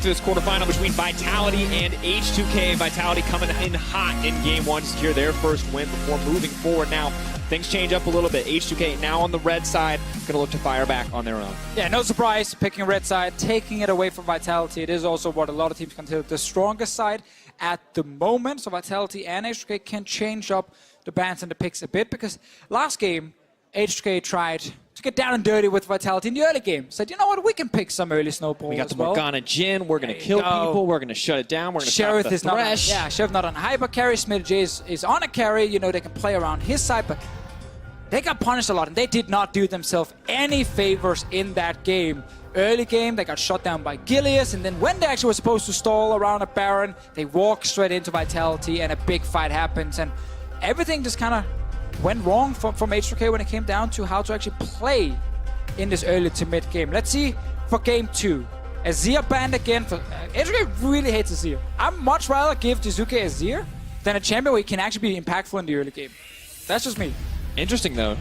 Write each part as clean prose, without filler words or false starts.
to this quarterfinal between Vitality and H2K. Vitality coming in hot in game one to secure their first win before moving forward. Now, things change up a little bit. H2K now on the red side, going to look to fire back on their own. Yeah, no surprise, picking red side, taking it away from Vitality. It is also what a lot of teams consider the strongest side at the moment. So Vitality and H2K can change up the bans and the picks a bit, because last game, H2K tried to get down and dirty with Vitality in the early game. Said, you know what, we can pick some early snowballs. We got the well. Morgana Jhin, we're going to kill people, we're going to shut it down, we're going to stop the Thresh. Sheriff not on hyper carry, SmittyJ is on a carry, you know, they can play around his side, but they got punished a lot, and they did not do themselves any favors in that game. Early game, they got shot down by Gilius, and then when they actually were supposed to stall around a Baron, they walk straight into Vitality, and a big fight happens, and everything just kind of went wrong from H2K when it came down to how to actually play in this early to mid game. Let's see for game 2. Azir banned again. H2K really hates Azir. I'd much rather give H2K Azir than a champion where he can actually be impactful in the early game. That's just me. Interesting though,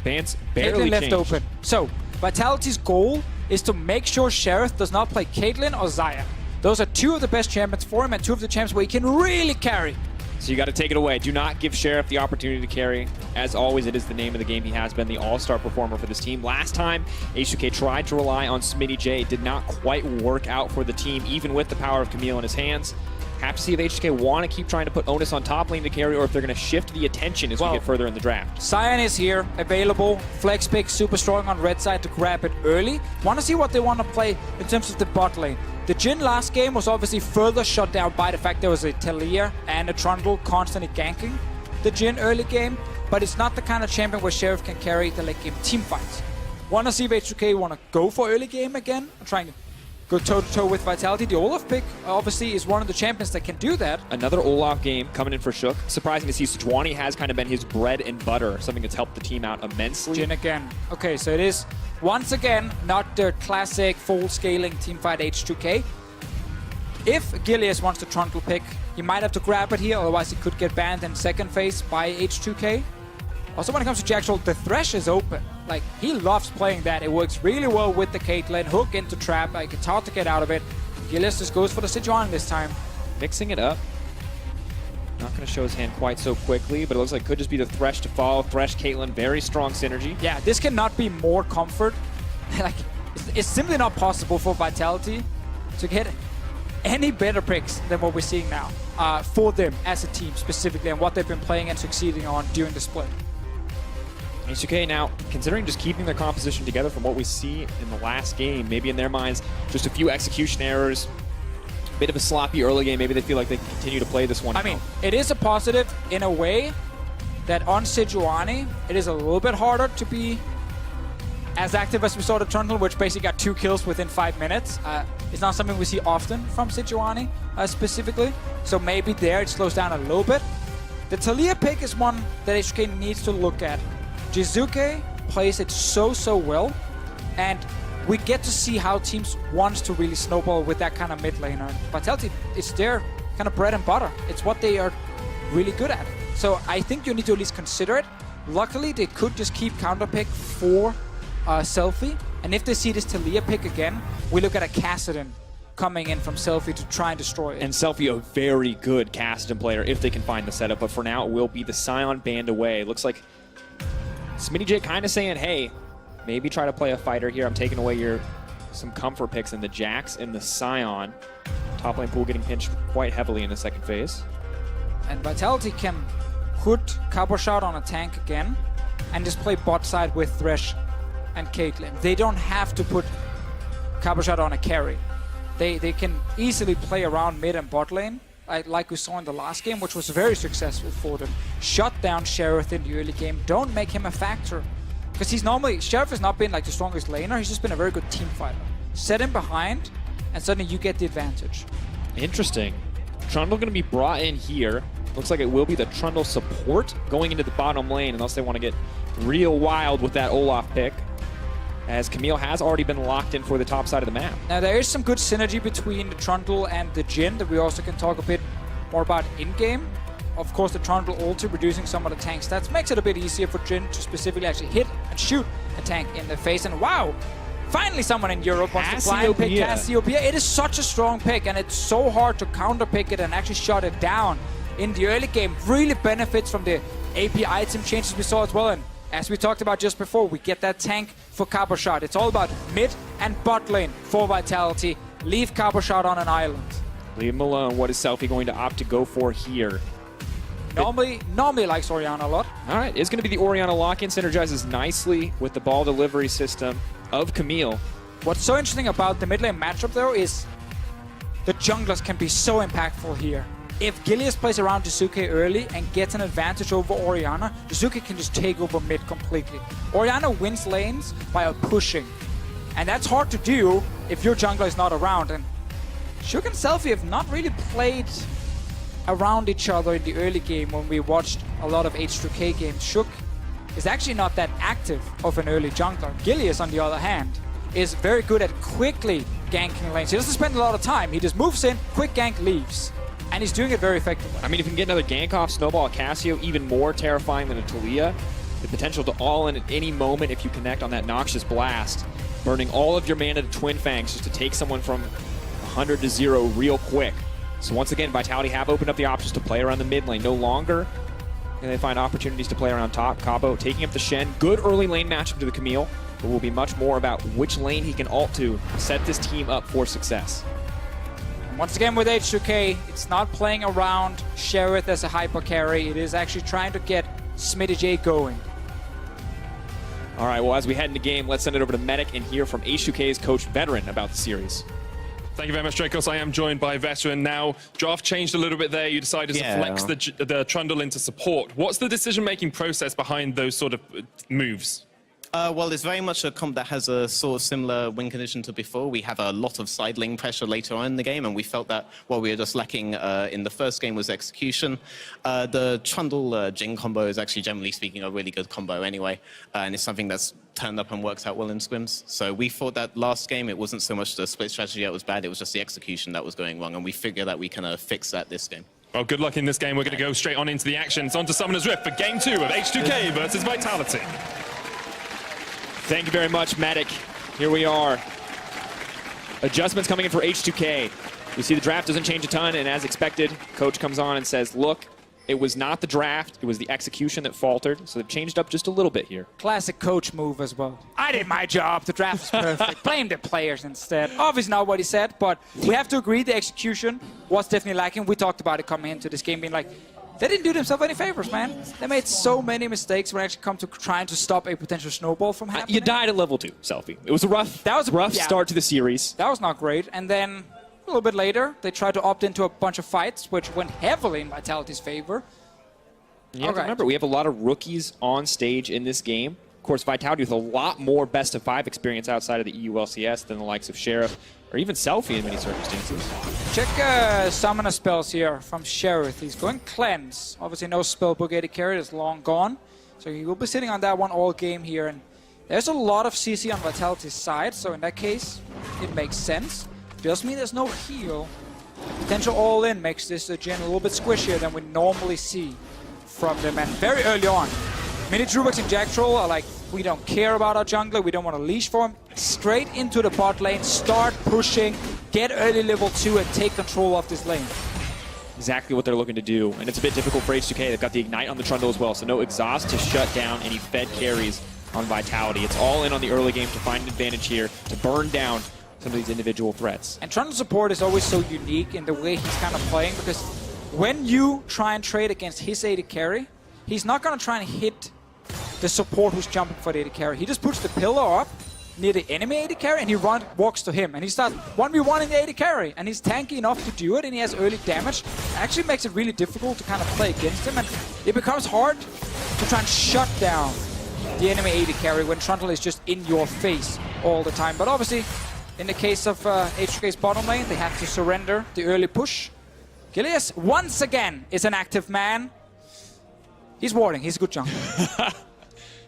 bans barely left changed. open. So, Vitality's goal is to make sure Sheriff does not play Caitlyn or Xayah. Those are two of the best champions for him and two of the champions where he can really carry. So you got to take it away. Do not give Sheriff the opportunity to carry. As always, it is the name of the game. He has been the all-star performer for this team. Last time, H2K tried to rely on SmittyJ. It did not quite work out for the team, even with the power of Camille in his hands. Have to see if H2K want to keep trying to put onus on top lane to carry, or if they're going to shift the attention as we get further in the draft. Sion is here, available. Flex pick, super strong on red side to grab it early. Want to see what they want to play in terms of the bot lane. The Jhin last game was obviously further shut down by the fact there was a Talia and a Trundle constantly ganking the Jhin early game, but it's not the kind of champion where Sheriff can carry the late game team fights. Want to see if H2K want to go for early game again, trying to go toe-to-toe with Vitality. The Olaf pick, obviously, is one of the champions that can do that. Another Olaf game coming in for Shook. Surprising to see Sejuani has kind of been his bread and butter, something that's helped the team out immensely. Jhin again. Okay, so it is, once again, not the classic full-scaling teamfight H2K. If Gilius wants to Trundle pick, he might have to grab it here, otherwise he could get banned in second phase by H2K. Also, when it comes to Jaxxol, the Thresh is open. Like, he loves playing that. It works really well with the Caitlyn. Hook into trap. Like, it's hard to get out of it. Gilius just goes for the Sejuani this time. Mixing it up. Not going to show his hand quite so quickly, but it looks like it could just be the Thresh to follow. Thresh, Caitlyn, very strong synergy. Yeah, this cannot be more comfort. Like, it's simply not possible for Vitality to get any better picks than what we're seeing now for them as a team specifically, and what they've been playing and succeeding on during the split. H2K now, considering just keeping their composition together from what we see in the last game, maybe in their minds, just a few execution errors, a bit of a sloppy early game, maybe they feel like they can continue to play this one. I mean, it is a positive in a way that on Sejuani, it is a little bit harder to be as active as we saw the Trundle, which basically got 2 kills within 5 minutes. It's not something we see often from Sejuani specifically, so maybe there it slows down a little bit. The Talia pick is one that H2K needs to look at. H2K plays it so well, and we get to see how teams wants to really snowball with that kind of mid laner. Vitality, it's their kind of bread and butter. It's what they are really good at. So I think you need to at least consider it. Luckily, they could just keep counter pick for Selfie, and if they see this Talia pick again, we look at a Kassadin coming in from Selfie to try and destroy it. And Selfie, a very good Kassadin player if they can find the setup, but for now it will be the Sion banned away. Looks like SmittyJ kind of saying, hey, maybe try to play a fighter here. I'm taking away some comfort picks in the Jax and the Sion. Top lane pool getting pinched quite heavily in the second phase. And Vitality can put Cabo Shot on a tank again and just play bot side with Thresh and Caitlyn. They don't have to put Cabo Shot on a carry. They can easily play around mid and bot lane, like we saw in the last game, which was very successful for them. Shut down Sheriff in the early game. Don't make him a factor. Because Sheriff has not been like the strongest laner, he's just been a very good team fighter. Set him behind, and suddenly you get the advantage. Interesting. Trundle going to be brought in here. Looks like it will be the Trundle support going into the bottom lane, unless they want to get real wild with that Olaf pick, as Camille has already been locked in for the top side of the map. Now there is some good synergy between the Trundle and the Jhin that we also can talk a bit more about in-game. Of course, the Trundle ulti reducing some of the tank stats makes it a bit easier for Jhin to specifically actually hit and shoot a tank in the face. And wow, Finally, someone in Europe wants to fly and pick Cassiopeia. It is such a strong pick, and it's so hard to counter-pick it and actually shut it down in the early game. Really benefits from the AP item changes we saw as well. And as we talked about just before, we get that tank for Cabo Shot. It's all about mid and bot lane for Vitality. Leave Cabo Shot on an island. Leave him alone. What is Selfie going to opt to go for here? Normally likes Orianna a lot. All right, it's going to be the Orianna lock-in. Synergizes nicely with the ball delivery system of Camille. What's so interesting about the mid lane matchup, though, is the junglers can be so impactful here. If Gilius plays around H2K early and gets an advantage over Orianna, H2K can just take over mid completely. Orianna wins lanes by pushing, and that's hard to do if your jungler is not around. And Shook and Selfie have not really played around each other in the early game when we watched a lot of H2K games. Shook is actually not that active of an early jungler. Gilius, on the other hand, is very good at quickly ganking lanes. He doesn't spend a lot of time. He just moves in, quick gank, leaves. And he's doing it very effectively. I mean, if you can get another gank off Snowball Cassio, even more terrifying than a Talia. The potential to all in at any moment if you connect on that Noxious Blast. Burning all of your mana to Twin Fangs just to take someone from 100 to 0 real quick. So once again, Vitality have opened up the options to play around the mid lane. No longer can they find opportunities to play around top. Cabo taking up the Shen. Good early lane matchup to the Camille. But will be much more about which lane he can ult to set this team up for success. And once again with H2K, it's not playing around Sheriff as a hyper carry. It is actually trying to get Smitty J going. All right, well, as we head into game, let's send it over to Medic and hear from H2K's coach Veteran about the series. Thank you very much, Dracos. I am joined by Veteran. Now, draft changed a little bit there. You decided to flex the Trundle into support. What's the decision-making process behind those sort of moves? Well, it's very much a comp that has a sort of similar win condition to before. We have a lot of side lane pressure later on in the game, and we felt that what we were just lacking in the first game was execution. The Trundle Jing combo is actually, generally speaking, a really good combo anyway, and it's something that's turned up and works out well in scrims. So we thought that last game, it wasn't so much the split strategy that was bad, it was just the execution that was going wrong, and we figured that we can fix that this game. Well, good luck in this game. We're going to go straight on into the action. It's on to Summoner's Rift for Game 2 of H2K versus Vitality. Thank you very much, Medic. Here we are. Adjustments coming in for H2K. You see the draft doesn't change a ton, and as expected, coach comes on and says, look, it was not the draft, it was the execution that faltered, so they've changed up just a little bit here. Classic coach move as well. I did my job, the draft was perfect. Blame the players instead. Obviously not what he said, but we have to agree the execution was definitely lacking. We talked about it coming into this game, being like, they didn't do themselves any favors, man. They made so many mistakes when it actually come to trying to stop a potential snowball from happening. You died at level 2, Selfie. It was a rough, start to the series. That was not great. And then a little bit later, they tried to opt into a bunch of fights, which went heavily in Vitality's favor. You have to remember, we have a lot of rookies on stage in this game. Of course, Vitality with a lot more best-of-5 experience outside of the EU LCS than the likes of Sheriff, or even Selfie in many circumstances. Check summoner spells here from Sheriff. He's going Cleanse. Obviously no spellbook AD carry is long gone. So he will be sitting on that one all game here. And there's a lot of CC on Vitality's side, so in that case, it makes sense. Just mean there's no heal. Potential all-in makes this Jhin a little bit squishier than we normally see from them. And very early on, Mini Druids and Jack Troll are like, we don't care about our jungler, we don't want to leash for him. Straight into the bot lane, start pushing, get early level 2 and take control of this lane. Exactly what they're looking to do, and it's a bit difficult for H2K. They've got the Ignite on the Trundle as well, so no exhaust to shut down any fed carries on Vitality. It's all in on the early game to find an advantage here, to burn down some of these individual threats. And Trundle support is always so unique in the way he's kind of playing, because when you try and trade against his AD carry, he's not going to try and hit the support who's jumping for the AD carry. He just puts the pillar up near the enemy AD carry and he walks to him. And he starts 1v1 in the AD carry. And he's tanky enough to do it and he has early damage. It actually makes it really difficult to kind of play against him. And it becomes hard to try and shut down the enemy AD carry when Trundle is just in your face all the time. But obviously, in the case of H2K's bottom lane, they have to surrender the early push. Gilius, once again, is an active man. He's warding. He's a good jungler.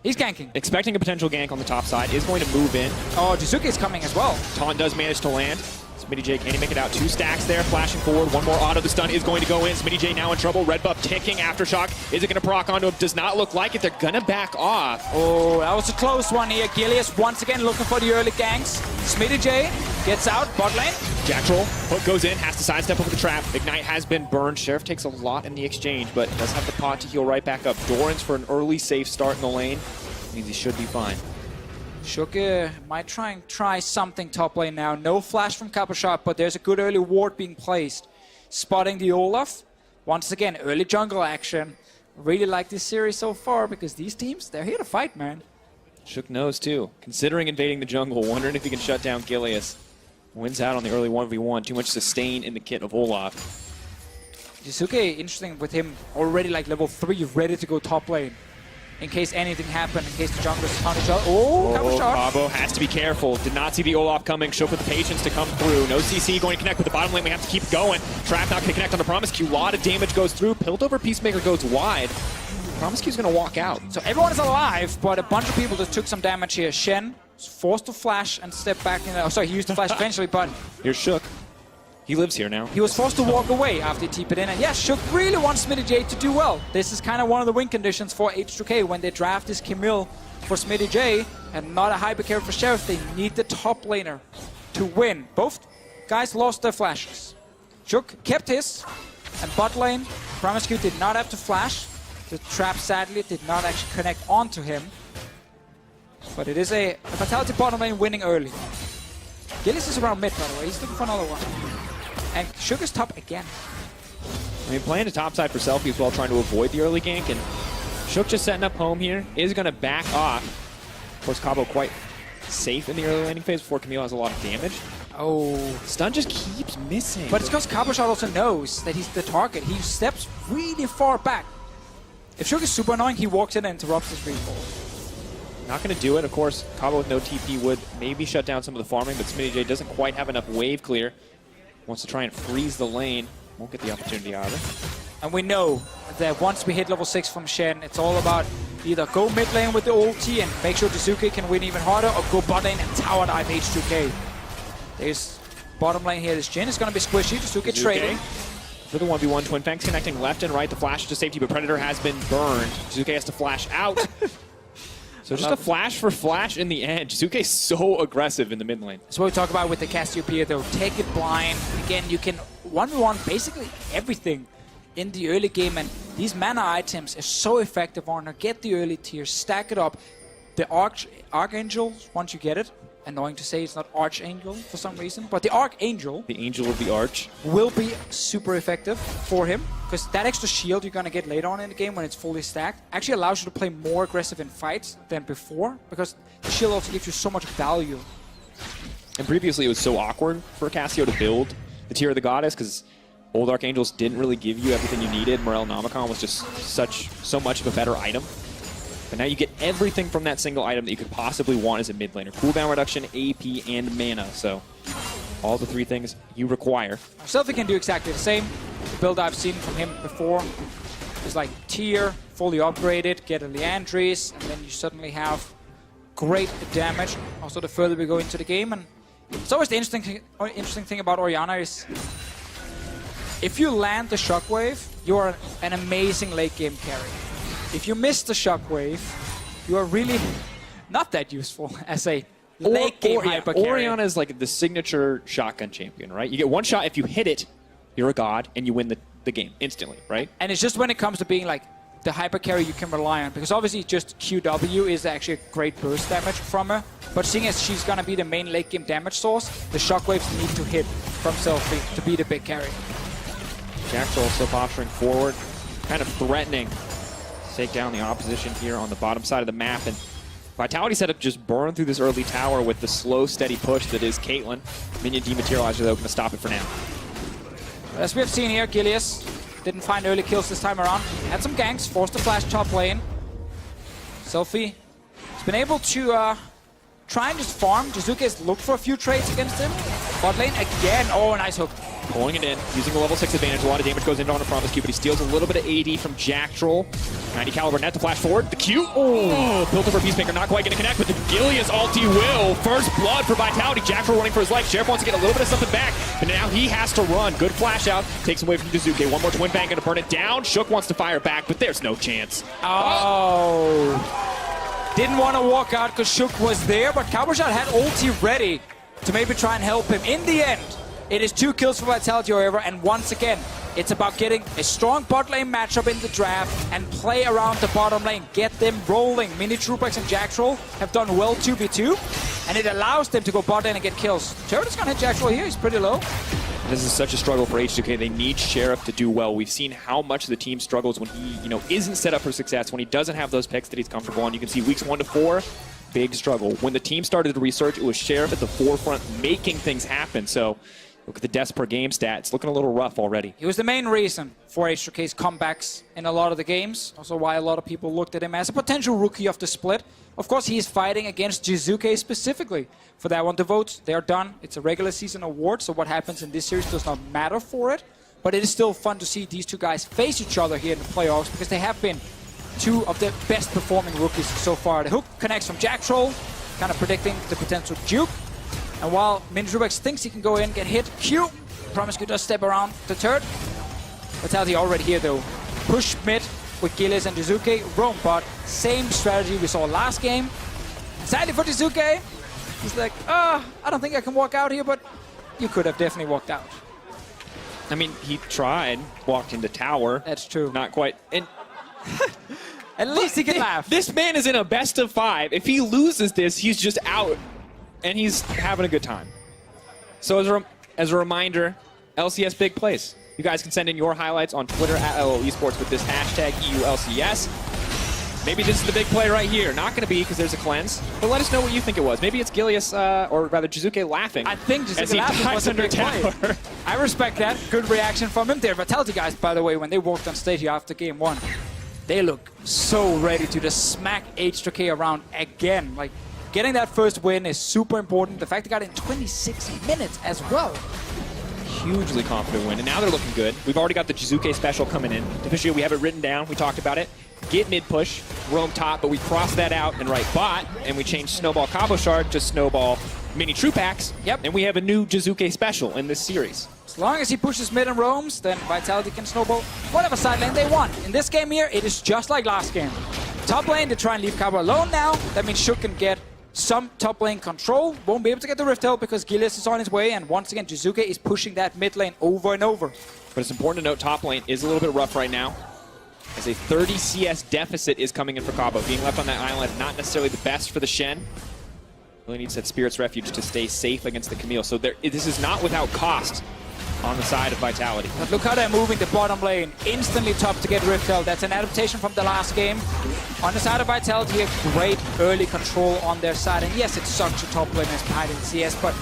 He's ganking. Expecting a potential gank on the top side, is going to move in. Oh, H2K is coming as well. Taunt does manage to land. SmittyJ, can he make it out? 2 stacks there, flashing forward. One more auto. The stun is going to go in. SmittyJ now in trouble. Red buff ticking. Aftershock. Is it going to proc onto him? Does not look like it. They're going to back off. Oh, that was a close one here. Gilius once again looking for the early ganks. SmittyJ gets out, bot lane. Jack Troll, hook goes in, has to sidestep over the trap. Ignite has been burned. Sheriff takes a lot in the exchange, but does have the pot to heal right back up. Doran's for an early safe start in the lane. Means he should be fine. H2K might try something top lane now. No flash from Kappa, but there's a good early ward being placed. Spotting the Olaf. Once again, early jungle action. Really like this series so far because these teams, they're here to fight, man. Shook knows too. Considering invading the jungle, wondering if he can shut down Gilius. Wins out on the early 1v1. Too much sustain in the kit of Olaf. H2K, interesting with him already like level 3, ready to go top lane. In case anything happened, in case the junglers found each other. Oh, Kappa shot. Cabo has to be careful. Did not see the Olaf coming. Shook with the patience to come through. No CC going to connect with the bottom lane. We have to keep going. Trap not going to connect on the Promiscue. A lot of damage goes through. Piltover Peacemaker goes wide. Promiscue's going to walk out. So everyone is alive, but a bunch of people just took some damage here. Shen was forced to flash and step back in. Oh, sorry, he used the flash eventually, but Here's Shook. He lives here now. he was forced to walk away after he TP'd in. And yes, Shook really wants SmittyJ to do well. This is kind of one of the win conditions for H2K when they draft this Camille for SmittyJ and not a hyper carry for Sheriff. They need the top laner to win. Both guys lost their flashes. Shook kept his, and bot lane, Promiscue did not have to flash. The trap sadly did not actually connect onto him. But it is a Vitality bottom lane winning early. Gillis is around mid, by the way. He's looking for another one. And Shook is top again. I mean, playing the top side for Selfie as well, trying to avoid the early gank. And Shook just setting up home here. Is going to back off. Of course, Cabo quite safe in the early laning phase before Camille has a lot of damage. Oh. Stun just keeps missing. But it's because Kappa also knows that he's the target. He steps really far back. If Shook is super annoying, he walks in and interrupts his recall. Not going to do it. Of course, Cabo with no TP would maybe shut down some of the farming, but SmittyJ doesn't quite have enough wave clear. Wants to try and freeze the lane. Won't get the opportunity either. And we know that once we hit level 6 from Shen, it's all about either go mid lane with the ulti and make sure H2K can win even harder, or go bot lane and tower dive H2K. There's bottom lane here. This Jhin is going to be squishy. H2K trading. For the 1v1, Twin Fangs connecting left and right. The flash to safety, but Predator has been burned. H2K has to flash out. So just a flash for flash in the end. H2K is so aggressive in the mid lane. That's what we talk about with the Cassiopeia though. Take it blind. Again, you can 1v1 basically everything in the early game, and these mana items are so effective on her. Get the early tiers, stack it up. The Archangel, once you get it, annoying to say it's not Archangel for some reason, but the Archangel, the Angel of the Arch, will be super effective for him, because that extra shield you're going to get later on in the game when it's fully stacked actually allows you to play more aggressive in fights than before, because the shield also gives you so much value. And previously it was so awkward for Cassio to build the Tier of the Goddess, because old Archangels didn't really give you everything you needed. Morel Nomicon was just so much of a better item. But now you get everything from that single item that you could possibly want as a mid laner. Cooldown reduction, AP, and mana. So all the 3 things you require. Selfie can do exactly the same. The build I've seen from him before is like tier, fully upgraded, get a Leandris, and then you suddenly have great damage. Also, the further we go into the game, and it's always the interesting thing about Orianna is if you land the Shockwave, you are an amazing late game carry. If you miss the Shockwave, you are really not that useful as a late game hyper carry. Orianna is like the signature shotgun champion, right? You get one shot, if you hit it, you're a god, and you win the game instantly, right? And it's just when it comes to being like the hyper carry you can rely on, because obviously just QW is actually a great burst damage from her, but seeing as she's gonna be the main late game damage source, the Shockwaves need to hit from Selfie to be the big carry. Jack's also posturing forward, kind of threatening to take down the opposition here on the bottom side of the map. And Vitality setup just burned through this early tower with the slow, steady push that is Caitlyn. Minion Dematerializer, though, going to stop it for now. As we have seen here, Gilius didn't find early kills this time around. Had some ganks, forced to flash top lane. Selfie has been able to try and just farm. H2K has looked for a few trades against him. Bot lane again. Oh, nice hook. pulling it in, using a level 6 advantage. A lot of damage goes into on a Promise Q, but he steals a little bit of AD from Jack Troll. 90 caliber net to flash forward. The Q. Oh, built over Peacemaker, not quite going to connect, but the Gilius ulti will. First blood for Vitality. Jack Troll running for his life. Sheriff wants to get a little bit of something back, but now he has to run. Good flash out. Takes away from H2K. One more twin bang, going to burn it down. Shook wants to fire back, but there's no chance. Oh. Didn't want to walk out because Shook was there, but Cabochard had ulti ready to maybe try and help him. In the end, it is 2 kills for Vitality, however, and once again, it's about getting a strong bot lane matchup in the draft and play around the bottom lane, get them rolling. Mini Troopex and Jack Troll have done well 2v2, and it allows them to go bot lane and get kills. Turret is going to hit Jack Troll here, he's pretty low. This is such a struggle for H2K. They need Sheriff to do well. We've seen how much the team struggles when he, isn't set up for success, when he doesn't have those picks that he's comfortable on. You can see weeks 1 to 4, big struggle. When the team started to research, it was Sheriff at the forefront making things happen. So look at the deaths per game stats, looking a little rough already. He was the main reason for H2K's comebacks in a lot of the games. Also why a lot of people looked at him as a potential rookie of the split. Of course, he is fighting against H2K specifically. For that one, the votes, they're done. It's a regular season award, so what happens in this series does not matter for it. But it is still fun to see these two guys face each other here in the playoffs because they have been 2 of the best performing rookies so far. The hook connects from Jack Troll, kind of predicting the potential juke. And while Mini Trubex thinks he can go in, get hit, Q. Promise Q does step around the turret. Vitality already here though. Push mid with Gilius and H2K. Roam bot. Same strategy we saw last game. Sadly for H2K, he's like, I don't think I can walk out here, but you could have definitely walked out. I mean, he tried, walked into tower. That's true. Not quite. And at least he can laugh. This man is in a best of 5. If he loses this, he's just out. And he's having a good time. So as a reminder, LCS big plays. You guys can send in your highlights on Twitter at LO Esports with this hashtag EULCS. Maybe this is the big play right here. Not going to be because there's a cleanse. But let us know what you think it was. Maybe it's Gilius, or rather H2K laughing. I think H2K laughing was a big play. I respect that. Good reaction from him there. Vitality guys, by the way, when they walked on stage here after game 1, they look so ready to just smack H2K around again. Like, getting that first win is super important. The fact they got it in 26 minutes as well. Hugely confident win, and now they're looking good. We've already got the H2K special coming in. Officially, we have it written down. We talked about it. Get mid push, roam top, but we crossed that out and right bot, and we changed Snowball Cabochard to Snowball Mini Troopex. Yep. And we have a new H2K special in this series. As long as he pushes mid and roams, then Vitality can snowball whatever side lane they want. In this game here, it is just like last game. Top lane, they try and leave Cabo alone now. That means Shook can get some top lane control. Won't be able to get the Rift Hill because Gilius is on his way, and once again, H2K is pushing that mid lane over and over. But it's important to note top lane is a little bit rough right now, as a 30 CS deficit is coming in for Cabo. Being left on that island, not necessarily the best for the Shen. Really needs that Spirit's Refuge to stay safe against the Camille. So this is not without cost on the side of Vitality. But look how they're moving the bottom lane. Instantly top to get Rift Hill. That's an adaptation from the last game. On the side of Vitality, a great early control on their side. And yes, it sucks your top lane is behind in CS, but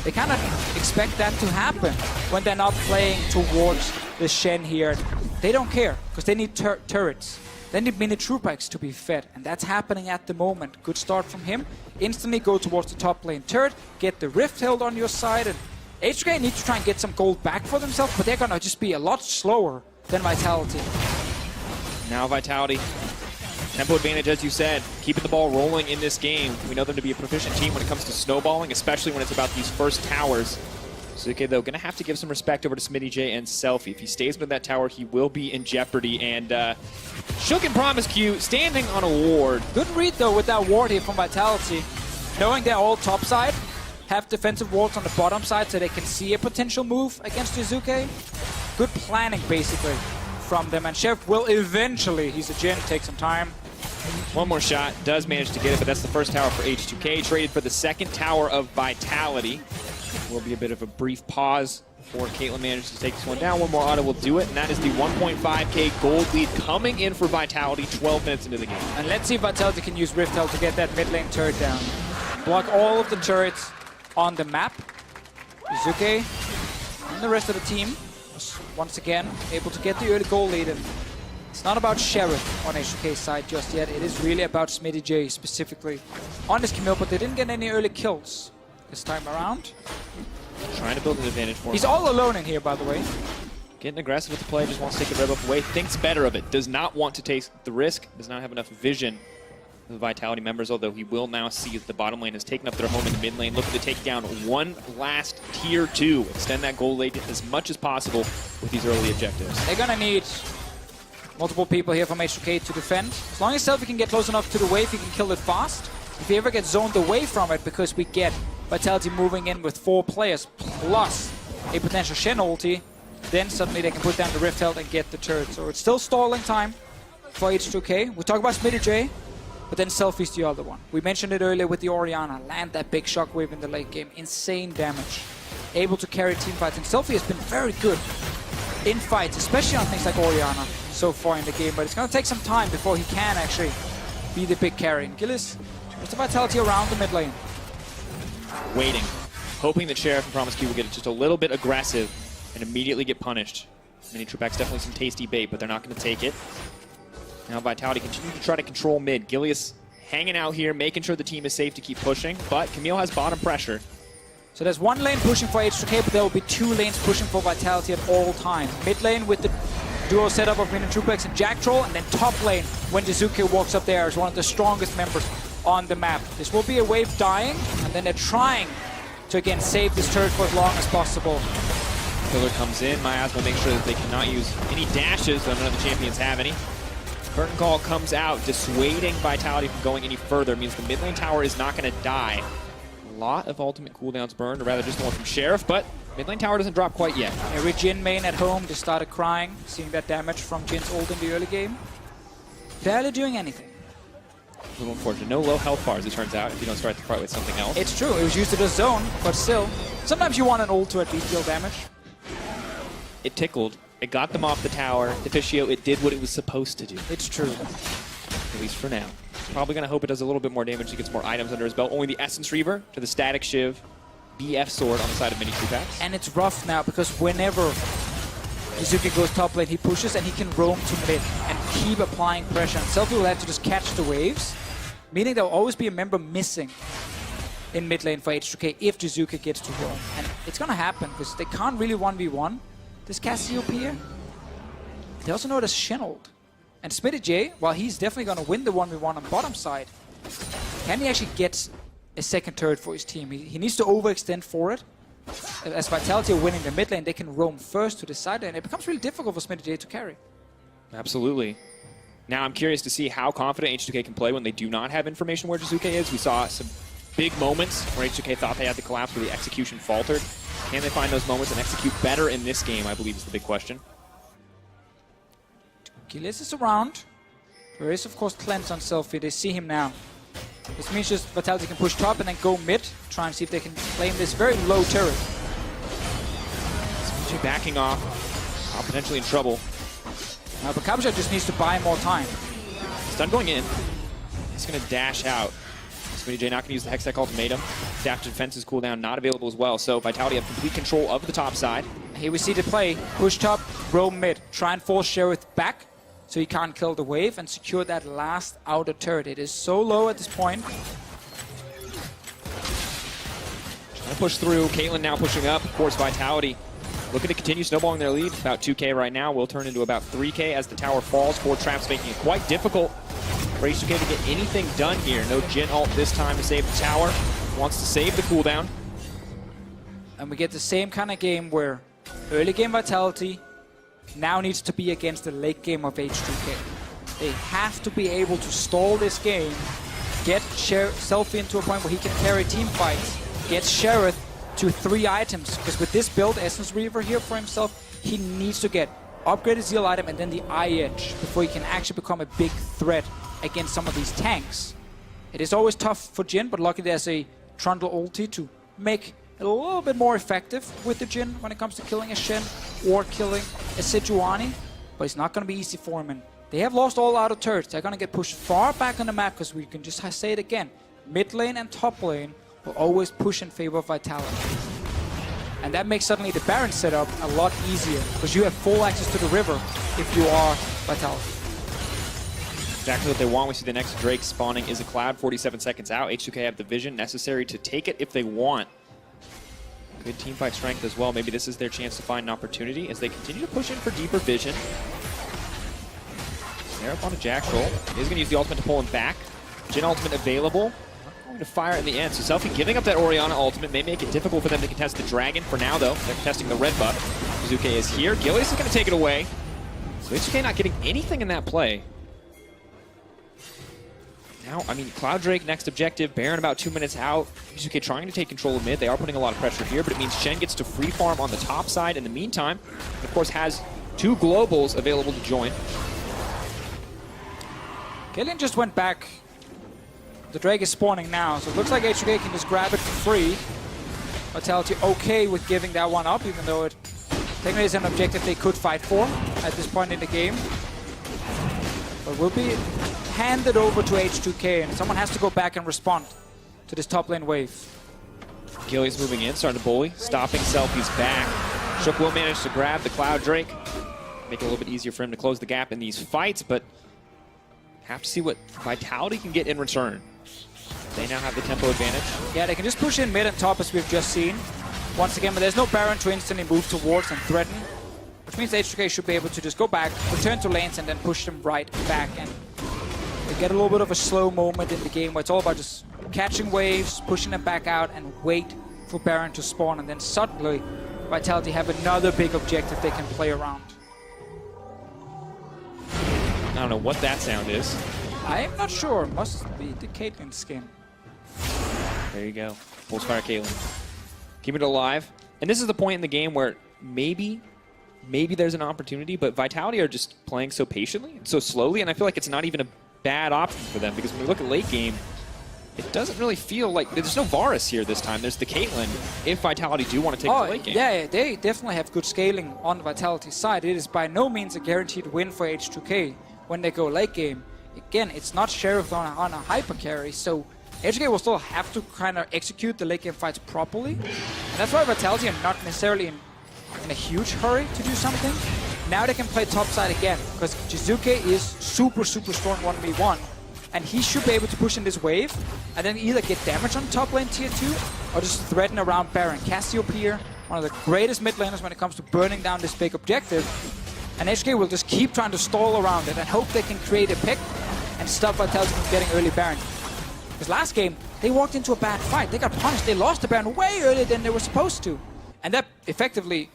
they kind of expect that to happen when they're not playing towards the Shen here. They don't care, because they need turrets. They need Mini Troopex to be fed, and that's happening at the moment. Good start from him. Instantly go towards the top lane turret, get the Rift held on your side, and H2K need to try and get some gold back for themselves, but they're gonna just be a lot slower than Vitality. Now Vitality, tempo advantage, as you said, keeping the ball rolling in this game. We know them to be a proficient team when it comes to snowballing, especially when it's about these first towers. H2K, though, gonna have to give some respect over to Smitty J and Selfie. If he stays within that tower, he will be in jeopardy. And Shook and Promise Q standing on a ward. Good read, though, with that ward here from Vitality. Knowing they're all topside, have defensive wards on the bottom side so they can see a potential move against H2K. Good planning, basically, from them. And Chef will eventually, he's a Jin, take some time. One more shot, does manage to get it, but that's the first tower for H2K. Traded for the second tower of Vitality. Will be a bit of a brief pause before Caitlyn manages to take this one down. One more auto will do it, and that is the 1.5k gold lead coming in for Vitality 12 minutes into the game. And let's see if Vitality can use Rift Hell to get that mid lane turret down. Block all of the turrets on the map. H2K and the rest of the team was once again able to get the early goal lead. And it's not about Sheriff on H2K's side just yet. It is really about Smitty J specifically on this Camille, but they didn't get any early kills this time around. Trying to build an advantage for him. He's all alone in here, by the way. Getting aggressive with the play, just wants to take the rev up away, thinks better of it, does not want to take the risk, does not have enough vision of the Vitality members, although he will now see that the bottom lane has taken up their home in the mid lane, looking to take down one last tier 2, extend that gold lane as much as possible with these early objectives. They're gonna need multiple people here from H2K to defend. As long as Selfie can get close enough to the wave, he can kill it fast. If he ever gets zoned away from it, because we get Vitality moving in with 4 players plus a potential Shen ulti, then suddenly they can put down the Rift Held and get the turret. So it's still stalling time for H2K. We talk about Smitty J, but then Selfie's the other one. We mentioned it earlier with the Orianna. Land that big shockwave in the late game. Insane damage. Able to carry team fights. And Selfie has been very good in fights, especially on things like Orianna so far in the game. But it's going to take some time before he can actually be the big carry. And Gillis, there's the Vitality around the mid lane. Waiting, hoping that Sheriff and Promise Q will get just a little bit aggressive and immediately get punished. Mini Trupac's definitely some tasty bait, but they're not going to take it. Now Vitality continue to try to control mid. Gilius hanging out here, making sure the team is safe to keep pushing, but Camille has bottom pressure. So there's one lane pushing for H2K, but there will be 2 lanes pushing for Vitality at all time. Mid lane with the duo setup of Mini Trupax and Jack Troll, and then top lane when H2K walks up there as one of the strongest members on the map. This will be a wave dying, and then they're trying to again save this turret for as long as possible. Killer comes in, Miaz will make sure that they cannot use any dashes, though none of the champions have any. Curtain Call comes out, dissuading Vitality from going any further. Means the mid lane tower is not going to die. A lot of ultimate cooldowns burned, or rather just the one from Sheriff, but mid lane tower doesn't drop quite yet. Every Jhin main at home just started crying, seeing that damage from Jin's ult in the early game. Barely doing anything. A little unfortunate. No low health bars, it turns out, if you don't start the fight with something else. It's true, it was used to the zone, but still, sometimes you want an ult to at least deal damage. It tickled. It got them off the tower. Deficio, it did what it was supposed to do. It's true. At least for now. Probably going to hope it does a little bit more damage. He gets more items under his belt. Only the Essence Reaver to the Static Shiv. BF Sword on the side of Mini Trupax. And it's rough now because whenever Izuki goes top lane, he pushes and he can roam to mid and keep applying pressure. And Selfie will have to just catch the waves, meaning there will always be a member missing in mid lane for H2K if Jizuka gets to roam. And it's going to happen because they can't really 1v1 this Cassiopeia. They also know there's Shen ult. And Smitty J, while he's definitely going to win the 1v1 on bottom side, can he actually get a second turret for his team? He needs to overextend for it. As Vitality are winning the mid lane, they can roam first to the side lane. It becomes really difficult for Smitty J to carry. Absolutely. Now I'm curious to see how confident H2K can play when they do not have information where Jizuka is. We saw some big moments where H2K thought they had the collapse where the execution faltered. Can they find those moments and execute better in this game, I believe is the big question. Gilles is around. There is, of course, cleanse on Selfie. They see him now. This means just Vitality can push top and then go mid, try and see if they can claim this very low turret. Smitty backing off, potentially in trouble. But Kabja just needs to buy more time. Stun going in. He's going to dash out. Smitty J not going to use the Hextech Ultimatum. Adaptive Defense's cooldown not available as well, so Vitality have complete control of the top side. Here we see the play. Push top, roam mid. Try and force Sheriff back so he can't kill the wave and secure that last outer turret. It is so low at this point. Trying to push through. Caitlyn now pushing up. Of course, Vitality looking to continue snowballing their lead. About 2K right now. Will turn into about 3K as the tower falls. 4 traps making it quite difficult for H2K to get anything done here. No Jhin ult this time to save the tower. Wants to save the cooldown. And we get the same kind of game where early game Vitality now needs to be against the late game of H2K. They have to be able to stall this game, get Selfie into a point where he can carry team fights, get Sheriff to 3 items, because with this build, Essence Reaver here for himself, he needs to get upgraded Zeal item and then the Eye Edge before he can actually become a big threat against some of these tanks. It is always tough for Jhin, but luckily there's a Trundle ulti to make it a little bit more effective with the Jhin when it comes to killing a Shen or killing a Sejuani, but it's not going to be easy for him. And they have lost all outer turrets. They're going to get pushed far back on the map because we can just say it again. Mid lane and top lane will always push in favor of Vitality. And that makes suddenly the Baron setup a lot easier because you have full access to the river if you are Vitality. Exactly what they want. We see the next Drake spawning is a Cloud 47 seconds out. H2K have the vision necessary to take it if they want. Good team fight strength as well. Maybe this is their chance to find an opportunity as they continue to push in for deeper vision. They're up on a Jack roll. He's going to use the ultimate to pull him back. Jhin ultimate available. Not going to fire in the end. So Selfie giving up that Orianna ultimate may make it difficult for them to contest the Dragon. For now, though, they're contesting the red buff. H2K is here. Gilius is going to take it away. So H2K not getting anything in that play. Now, I mean, Cloud Drake, next objective. Baron about 2 minutes out. H2K trying to take control of mid. They are putting a lot of pressure here, but it means Shen gets to free farm on the top side in the meantime. And of course, has 2 globals available to join. Killian just went back. The Drake is spawning now, so it looks like H2K can just grab it for free. Vitality okay with giving that one up, even though it technically is an objective they could fight for at this point in the game. But will be handed over to H2K, and someone has to go back and respond to this top lane wave. Gilius moving in, starting to bully, stopping Selfie's back. Shook will manage to grab the Cloud Drake. Make it a little bit easier for him to close the gap in these fights, but have to see what Vitality can get in return. They now have the tempo advantage. Yeah, they can just push in mid and top as we've just seen. Once again, but there's no Baron to instantly move towards and threaten, which means H2K should be able to just go back, return to lanes, and then push them right back. And they get a little bit of a slow moment in the game where it's all about just catching waves, pushing them back out, and wait for Baron to spawn. And then suddenly, Vitality have another big objective they can play around. I don't know what that sound is. I'm not sure. Must be the Caitlyn skin. There you go. Pulse fire Caitlyn. Keep it alive. And this is the point in the game where maybe there's an opportunity, but Vitality are just playing so patiently and so slowly, and I feel like it's not even a bad option for them, because when we look at late game, it doesn't really feel like there's no Varus here this time. There's the Caitlyn if Vitality do want to take the late game. Yeah, they definitely have good scaling on Vitality's side. It is by no means a guaranteed win for H2K when they go late game. Again, it's not Sheriff on a hyper carry, so H2K will still have to kind of execute the late game fights properly. And that's why Vitality are not necessarily in a huge hurry to do something. Now they can play topside again, because H2K is super strong 1v1. And he should be able to push in this wave, and then either get damage on top lane tier 2, or just threaten around Baron. Cassiopeia, one of the greatest mid laners when it comes to burning down this big objective. And H2K will just keep trying to stall around it and hope they can create a pick and stop Vitality from getting early Baron. Because last game, they walked into a bad fight. They got punished. They lost the Baron way earlier than they were supposed to. And that effectively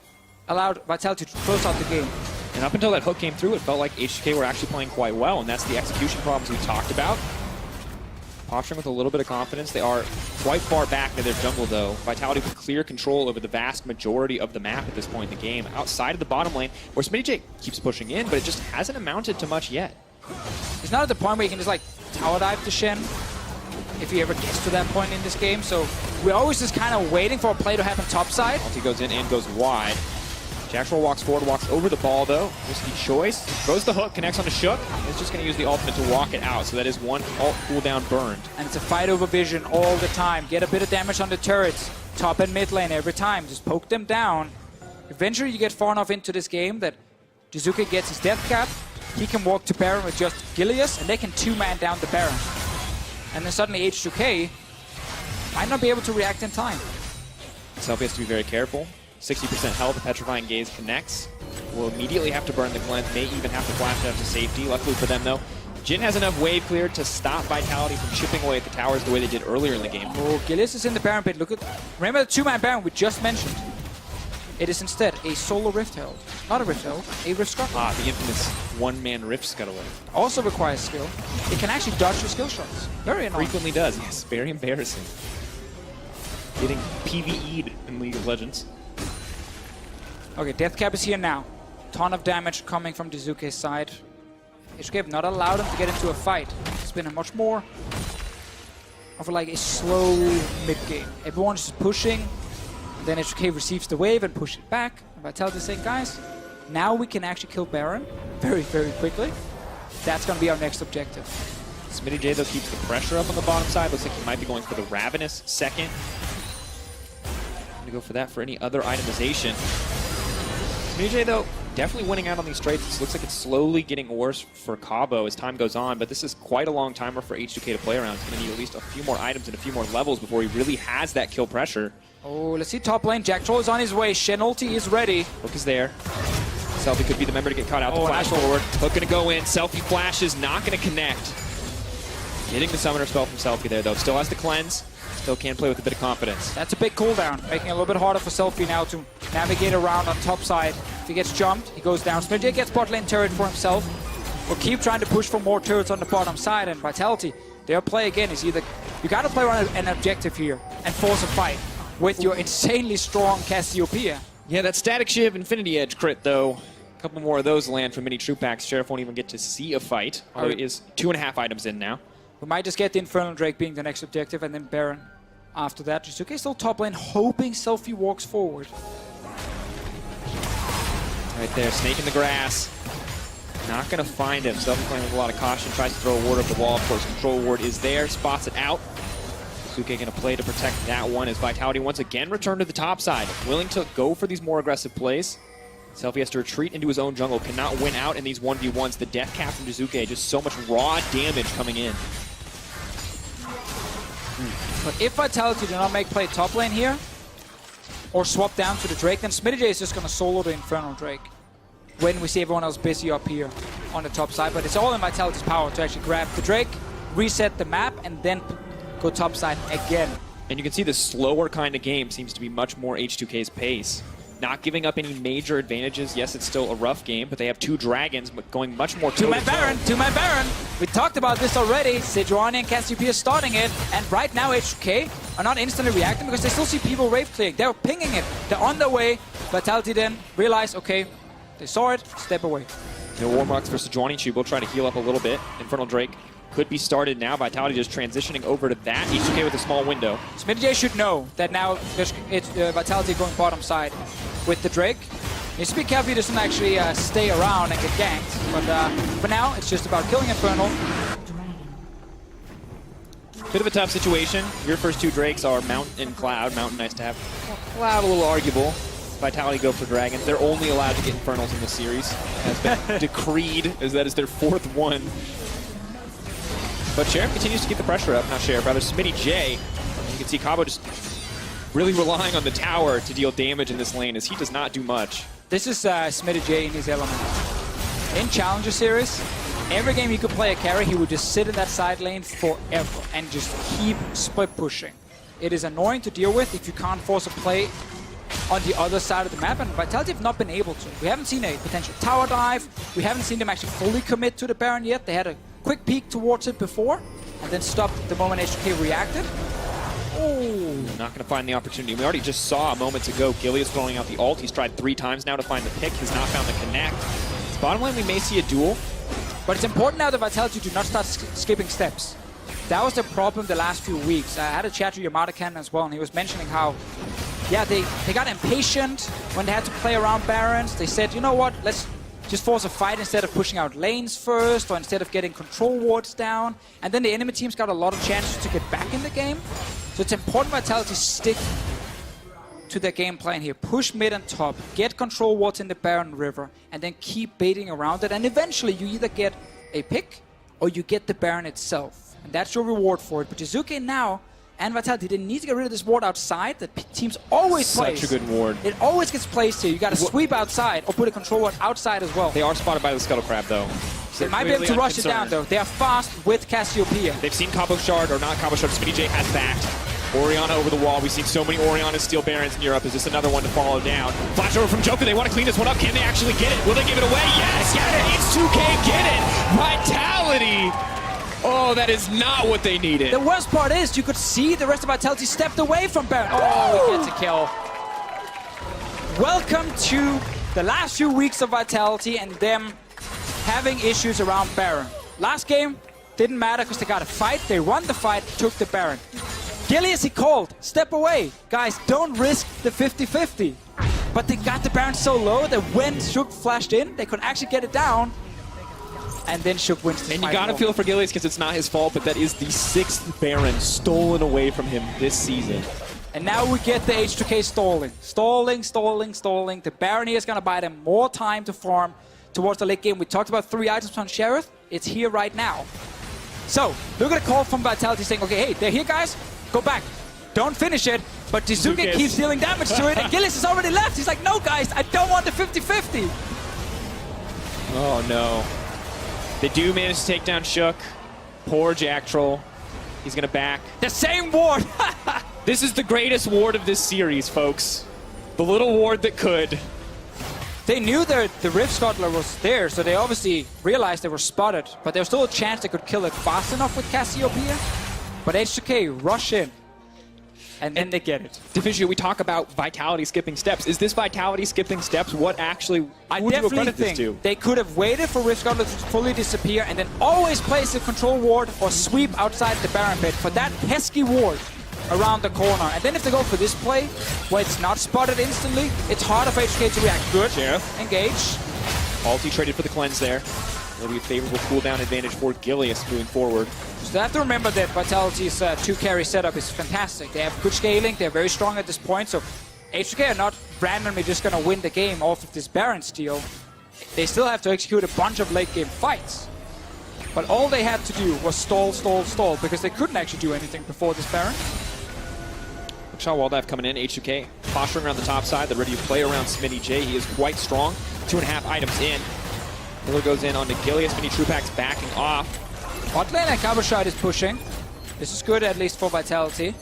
allowed Vitality to close out the game. And up until that hook came through, it felt like H2K were actually playing quite well, and that's the execution problems we talked about. Posturing with a little bit of confidence. They are quite far back in their jungle, though. Vitality with clear control over the vast majority of the map at this point in the game. Outside of the bottom lane, where SmittyJ keeps pushing in, but it just hasn't amounted to much yet. He's not at the point where you can just like tower dive to Shen, if he ever gets to that point in this game. So we're always just kind of waiting for a play to happen topside. Ulti goes in and goes wide. Jackroll walks forward, walks over the ball though. Risky choice. Throws the hook, connects onto Shook. It's just going to use the ultimate to walk it out. So that is one ult cooldown burned. And it's a fight over vision all the time. Get a bit of damage on the turrets. Top and mid lane every time. Just poke them down. Eventually you get far enough into this game that H2K gets his death cap. He can walk to Baron with just Gilius, and they can two-man down the Baron. And then suddenly H2K might not be able to react in time. Selfie has to be very careful. 60% health, the Petrifying Gaze connects. Will immediately have to burn the Glenn, may even have to flash out to safety. Luckily for them though, Jhin has enough wave clear to stop Vitality from chipping away at the towers the way they did earlier in the game. Oh, Gilius is in the Baron pit. Look at, remember the two-man Baron we just mentioned? It is instead a solo Rift Herald. Not a Rift Herald, a Rift Scarlet. Ah, the infamous one-man Rift Scuttler. Also requires skill. It can actually dodge your skill shots. Very annoying. Frequently does, yes. Very embarrassing. Getting PvE'd in League of Legends. Okay, Death Cap is here now. Ton of damage coming from H2K's side. H2K have not allowed him to get into a fight. It's been a much more of a slow mid-game. Everyone's just pushing. Then H2K receives the wave and push it back. And Vitality saying, guys, now we can actually kill Baron very quickly. That's going to be our next objective. SmittyJ though keeps the pressure up on the bottom side. Looks like he might be going for the Ravenous second. I'm going to go for that for any other itemization. SmittyJ though definitely winning out on these trades. This looks like it's slowly getting worse for Cabo as time goes on, but this is quite a long timer for H2K to play around. He's going to need at least a few more items and a few more levels before he really has that kill pressure. Oh, let's see top lane. Jack Troll is on his way. Shen ulti is ready. Hook is there. Selfie could be the member to get caught out. The flash nice forward. Hook gonna go in. Selfie flash is not gonna connect. Getting the summoner spell from Selfie there though. Still has the cleanse. Still can play with a bit of confidence. That's a big cooldown, making it a little bit harder for Selfie now to navigate around on top side. If he gets jumped, he goes down. smittyj gets bot lane turret for himself. We'll keep trying to push for more turrets on the bottom side, and Vitality, their play again is either you gotta play around an objective here and force a fight with your insanely strong Cassiopeia. Yeah, that Static Shiv Infinity Edge crit though. A couple more of those land from mini troop packs. Sheriff won't even get to see a fight. Although it is 2.5 items in now. We might just get the Infernal Drake being the next objective, and then Baron after that. H2K still top lane, hoping Selfie walks forward. Right there, snake in the grass. Not gonna find him. Selfie playing with a lot of caution. Tries to throw a ward up the wall. Of course, control ward is there. Spots it out. H2K gonna play to protect that one as Vitality once again return to the top side. Willing to go for these more aggressive plays. Selfie has to retreat into his own jungle. Cannot win out in these 1v1s. The death cap from H2K, just so much raw damage coming in. But if Vitality do not make play top lane here, or swap down to the Drake, then smittyj is just going to solo the Infernal Drake when we see everyone else busy up here on the top side. But it's all in Vitality's power to actually grab the Drake, reset the map, and then go top side again. And you can see the slower kind of game seems to be much more H2K's pace. Not giving up any major advantages. Yes, it's still a rough game, but they have 2 dragons, but going much more Two-man Baron! We talked about this already. Sejuani and Cassiopeia starting it, and right now H2K are not instantly reacting because they still see people wave clearing. They're pinging it. They're on their way. Vitality then realize, okay, they saw it, step away. No Warmarks for Sejuani. She will try to heal up a little bit. Infernal Drake could be started now. Vitality just transitioning over to that. H2K with a small window. smittyj should know that now it's Vitality going bottom side with the Drake. Needs to be careful he doesn't actually stay around and get ganked. But for now, it's just about killing Infernal. Bit of a tough situation. Your first 2 Drakes are Mount and Cloud. Mountain nice to have. Cloud a little arguable. Vitality go for Dragons. They're only allowed to get Infernals in this series. Has been decreed as that is their 4th one. But Sheriff continues to keep the pressure up. Not Sheriff, rather smittyj. You can see Cabo just really relying on the tower to deal damage in this lane as he does not do much. This is smittyj in his element. In Challenger Series, every game he could play a carry, he would just sit in that side lane forever and just keep split pushing. It is annoying to deal with if you can't force a play on the other side of the map, and Vitality have not been able to. We haven't seen a potential tower dive. We haven't seen them actually fully commit to the Baron yet. They had a quick peek towards it before, and then stopped the moment H2K reacted. Oh! Not going to find the opportunity. We already just saw moments ago Gilly is throwing out the ult. He's tried 3 times now to find the pick. He's not found the connect. It's bottom lane, we may see a duel. But it's important now that Vitality do not start skipping steps. That was the problem the last few weeks. I had a chat to Yamada Ken as well, and he was mentioning how, yeah, they got impatient when they had to play around Barons. They said, you know what, let's just force a fight instead of pushing out lanes first, or instead of getting control wards down. And then the enemy teams got a lot of chances to get back in the game. So it's important Vitality stick to their game plan here. Push mid and top, get control wards in the Baron River, and then keep baiting around it. And eventually you either get a pick, or you get the Baron itself. And that's your reward for it. But H2K now, and Vitality, they need to get rid of this ward outside that teams always play. Such a good ward. It always gets placed here. You got to sweep outside or put a control ward outside as well. They are spotted by the Scuttle Crab, though. They might be able to rush it down, though. They are fast with Cassiopeia. They've seen Cabo Shard, or not Cabo Shard. smittyj has backed. Orianna over the wall. We've seen so many Oriannas steal Barons in Europe. Is this another one to follow down? Flash over from Joker. They want to clean this one up. Can they actually get it? Will they give it away? Yes! Get it! H2K get it! Vitality! Oh, that is not what they needed. The worst part is you could see the rest of Vitality stepped away from Baron. Oh, he gets a kill. Welcome to the last few weeks of Vitality and them having issues around Baron. Last game, didn't matter because they got a fight. They won the fight, took the Baron. Gilly, as he called, step away. Guys, don't risk the 50-50. But they got the Baron so low that when Shook flashed in, they could actually get it down. And then Shook wins the And you gotta feel for Gillies because it's not his fault, but that is the 6th Baron stolen away from him this season. And now we get the H2K stalling. Stalling. The Baron here is gonna buy them more time to farm towards the late game. We talked about 3 items on Sheriff. It's here right now. So, look at a call from Vitality saying, okay, hey, they're here, guys. Go back. don't finish it. But Jizuke keeps dealing damage to it, and Gillis is already left. He's like, no, guys, I don't want the 50-50. Oh, no. They do manage to take down Shook. Poor Jack Troll. He's going to back. The same ward. This is the greatest ward of this series, folks. The little ward that could. They knew that the Rift Scuttler was there, so they obviously realized they were spotted. But there was still a chance they could kill it fast enough with Cassiopeia. But H2K rush in. And then they get it. Diffugio, we talk about Vitality skipping steps. Is this Vitality skipping steps what actually I would you definitely accredit this think to? they could have waited for Rift Scuttler to fully disappear and then always place a control ward or sweep outside the Baron pit for that pesky ward around the corner. And then if they go for this play, where it's not spotted instantly, it's harder for H2K to react. Good. Sheriff. Engage. Ulti traded for the cleanse there. It'll be a favorable cooldown advantage for Gilius moving forward. So they have to remember that Vitality's 2-carry setup is fantastic. They have good scaling, they're very strong at this point, so H2K are not randomly just going to win the game off of this Baron steal. They still have to execute a bunch of late game fights. But all they had to do was stall, stall, stall, because they couldn't actually do anything before this Baron. Shaw Waldive coming in, H2K posturing around the top side. They're ready to play around Smitty J. He is quite strong. 2.5 items in. Miller goes in onto Gilius. Mini Trupax backing off. Bot lane and Cabochard is pushing. This is good, at least for Vitality.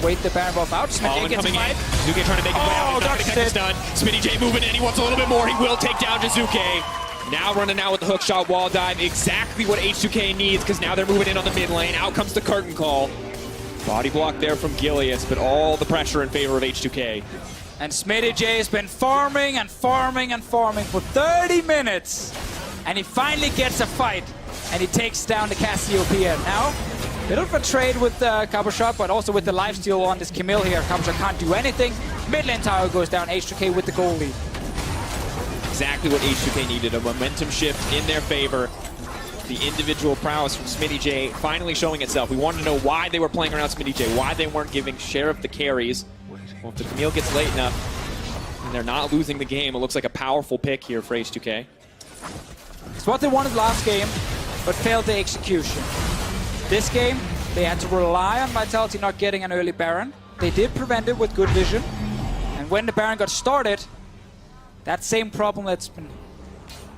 Wait the Baron buff out. Smitty gets coming in. fight. Jizuke trying to make his way out. He's not going to get this done. Smitty J moving in. He wants a little bit more. He will take down Jizuke. Now running out with the hook shot wall dive. Exactly what H2K needs, because now they're moving in on the mid lane. Out comes the curtain call. Body block there from Gilius, but all the pressure in favor of H2K. And Smitty J has been farming and farming and farming for 30 minutes. And he finally gets a fight. And he takes down the Cassiopeia. Now, bit of a trade with Cabochard, but also with the lifesteal on this Camille here. Cabochard can't do anything. Mid lane tower goes down. H2K with the goal lead. Exactly what H2K needed, a momentum shift in their favor. The individual prowess from Smitty J finally showing itself. We wanted to know why they were playing around Smitty J, why they weren't giving Sheriff the carries. Well, if the Camille gets late enough and they're not losing the game, it looks like a powerful pick here for H2K. It's what they wanted last game, but failed the execution. This game, they had to rely on Vitality not getting an early Baron. They did prevent it with good vision. And when the Baron got started, that same problem that's been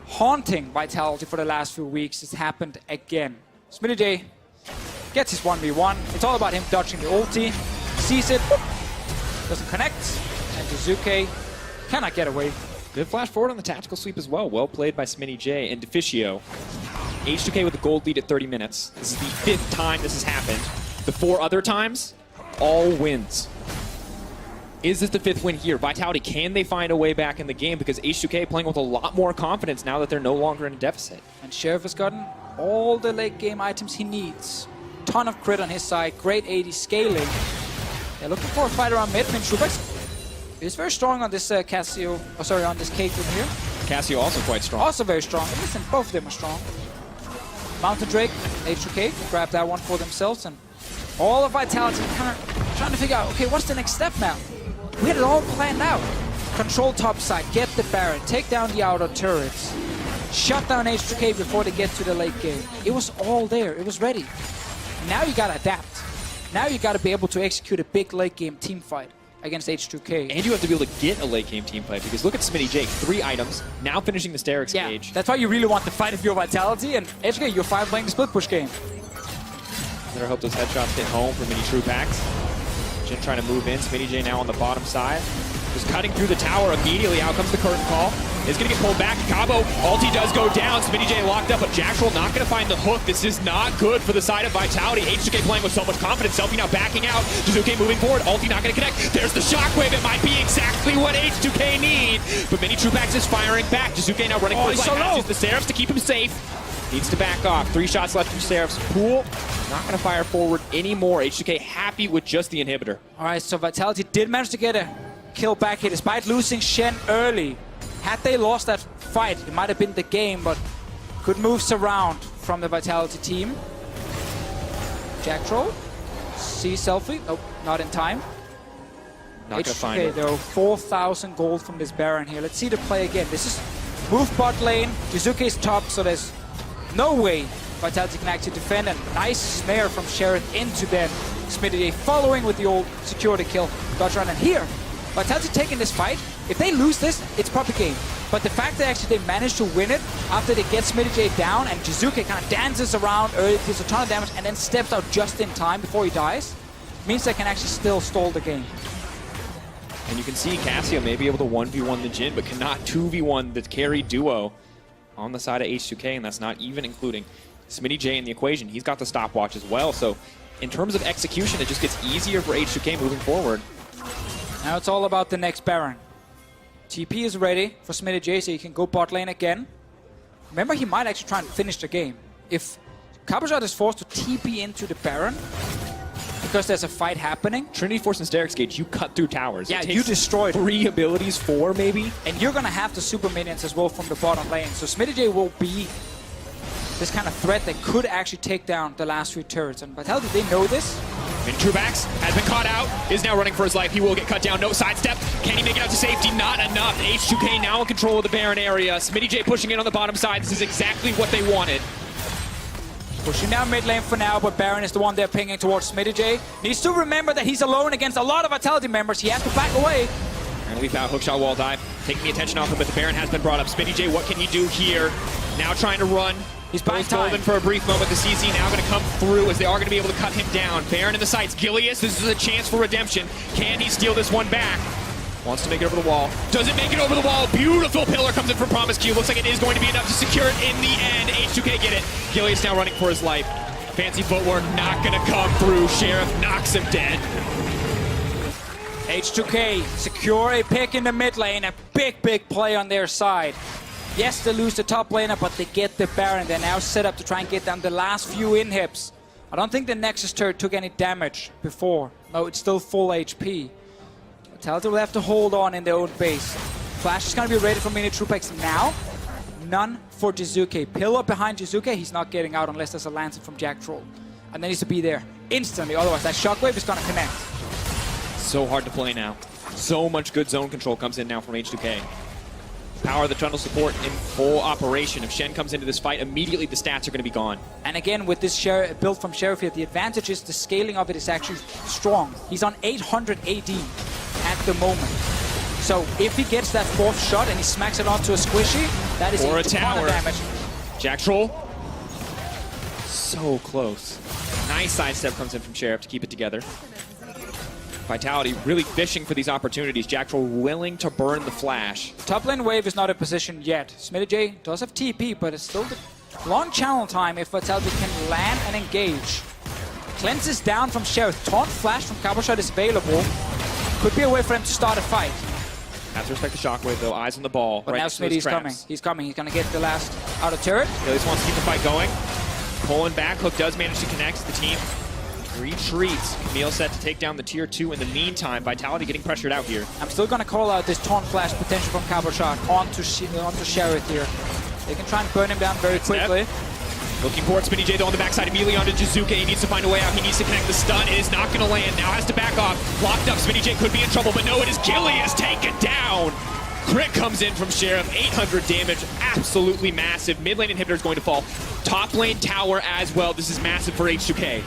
haunting Vitality for the last few weeks has happened again. Smitty J gets his 1v1. It's all about him dodging the ulti. Sees it, doesn't connect, and Jizuke cannot get away. Good flash forward on the tactical sweep as well. Well played by Smitty J and Difficcio. H2K with a gold lead at 30 minutes. This is the 5th time this has happened. The 4 other times, all wins. Is this the 5th win here? Vitality, can they find a way back in the game? Because H2K playing with a lot more confidence now that they're no longer in a deficit. And Sheriff has gotten all the late game items he needs. Ton of crit on his side, great AD scaling. They're looking for a fight around mid. And Trupax is very strong on this on this Caitlyn here. Cassio also quite strong. Also very strong. Listen, both of them are strong. Mountain Drake, H2K, grab that one for themselves. And all of Vitality kind of trying to figure out, okay, what's the next step now? We had it all planned out. Control top side, get the Baron, take down the outer turrets, shut down H2K before they get to the late game. It was all there, it was ready. Now you gotta adapt. Now you gotta be able to execute a big late game team fight against H2K. And you have to be able to get a late game team fight, because look at Smitty J, 3 items, now finishing the Sterix cage. That's why you really want the fight if you're Vitality, and H2K, you're fine playing the split push game. Better hope those headshots hit home for Mini Trupax. Jin trying to move in. Smitty J now on the bottom side. Just cutting through the tower immediately. Out comes the curtain call. It's going to get pulled back. Cabo, ulti does go down. Smitty J locked up, but Jack Troll not going to find the hook. This is not good for the side of Vitality. H2K playing with so much confidence. Selfie now backing out. Jizuke moving forward. Ulti not going to connect. There's the shockwave. It might be exactly what H2K need. But Mini Trupax is firing back. Jizuke now running for his life. Uses the Seraphs to keep him safe. Needs to back off. 3 shots left from Seraph's pool. Not going to fire forward anymore. H2K happy with just the inhibitor. All right, so Vitality did manage to get a kill back here despite losing Shen early. Had they lost that fight, it might have been the game, but good moves around from the Vitality team. Jack Troll. See selfie. Nope, not in time. Not going to find it. Though, 4,000 gold from this Baron here. Let's see the play again. This is move bot lane. Jizuke's top, so there's no way Vitality can actually defend. A nice snare from Sheriff into them. Smitty following with the old security kill. Dodge run, and here, Vitality taking this fight. If they lose this, it's probably game. But the fact that actually they managed to win it after they get Smitty down and H2K kind of dances around early, does a ton of damage, and then steps out just in time before he dies, means they can actually still stall the game. And you can see Cassia may be able to 1v1 the Jhin, but cannot 2v1 the carry duo on the side of H2K, and that's not even including Smitty in the equation. He's got the stopwatch as well, so in terms of execution, it just gets easier for H2K moving forward. Now it's all about the next Baron. TP is ready for Smitty, so he can go bot lane again. Remember, he might actually try and finish the game. If Cabochard is forced to TP into the Baron, because there's a fight happening. Trinity Force and Sterix Gauge, you cut through towers. Yeah, you destroyed 3 abilities, 4 maybe. And you're gonna have the super minions as well from the bottom lane. So Smitty will be this kind of threat that could actually take down the last 3 turrets. And Vitality, they know this. And Trubax has been caught out, is now running for his life. He will get cut down, no sidestep. Can he make it out to safety? Not enough. H2K now in control of the Baron area. Smitty pushing in on the bottom side. This is exactly what they wanted. Pushing down mid lane for now, but Baron is the one they're pinging towards Smitty. Needs to remember that he's alone against a lot of Vitality members. He has to back away. And leap out, hookshot wall dive, taking the attention off him, but the Baron has been brought up. Smitty, what can you do here? Now trying to run. He's buying time. Golden for a brief moment. The CC now going to come through as they are going to be able to cut him down. Baron in the sights. Gilius, this is a chance for redemption. Can he steal this one back? Wants to make it over the wall. Doesn't make it over the wall. Beautiful pillar comes in from Promise Q. Looks like it is going to be enough to secure it in the end. H2K get it. Gilius now running for his life. Fancy footwork not going to come through. Sheriff knocks him dead. H2K secure a pick in the mid lane. A big play on their side. Yes, they lose the top laner, but they get the Baron. They're now set up to try and get down the last few inhibs. I don't think the Nexus turret took any damage before. No, it's still full HP. Vitality will have to hold on in their own base. Flash is going to be ready for mini Trupex now. None for H2K. Pillar behind H2K. He's not getting out unless there's a Lancet from Jack Troll. And then he's to be there instantly. Otherwise, that Shockwave is going to connect. So hard to play now. So much good zone control comes in now from H2K. Power of the Trundle support in full operation. If Shen comes into this fight, immediately the stats are going to be gone. And again, with this build from Sheriff here, the advantage is the scaling of it is actually strong. He's on 800 AD at the moment. So if he gets that 4th shot and he smacks it onto a squishy, that is or a tower damage. Jack Troll. So close. Nice sidestep comes in from Sheriff to keep it together. Vitality really fishing for these opportunities. Jack Troll willing to burn the flash. Top lane wave is not in position yet. Smitty does have TP, but it's still the long channel time if Vitality can land and engage. Cleanse is down from Sheriff. Taunt flash from Cabochard is available. Could be a way for him to start a fight. Has to respect the shockwave though. Eyes on the ball. But right now Smitty's coming. He's coming. He's going to get the last outer turret. Gilius wants to keep the fight going. Pulling back. Hook does manage to connect. The team retreats. Camille set to take down the tier 2 in the meantime. Vitality getting pressured out here. I'm still going to call out this taunt flash potential from Cabochard onto Sheriff here. They can try and burn him down very quickly. Looking forward, Smitty though on the backside immediately onto H2K. He needs to find a way out. He needs to connect the stun. It is not going to land. Now has to back off. Locked up. Smitty could be in trouble, but no, it is Gilius taken down. Crit comes in from Sheriff. 800 damage. Absolutely massive. Mid lane inhibitor is going to fall. Top lane tower as well. This is massive for H2K.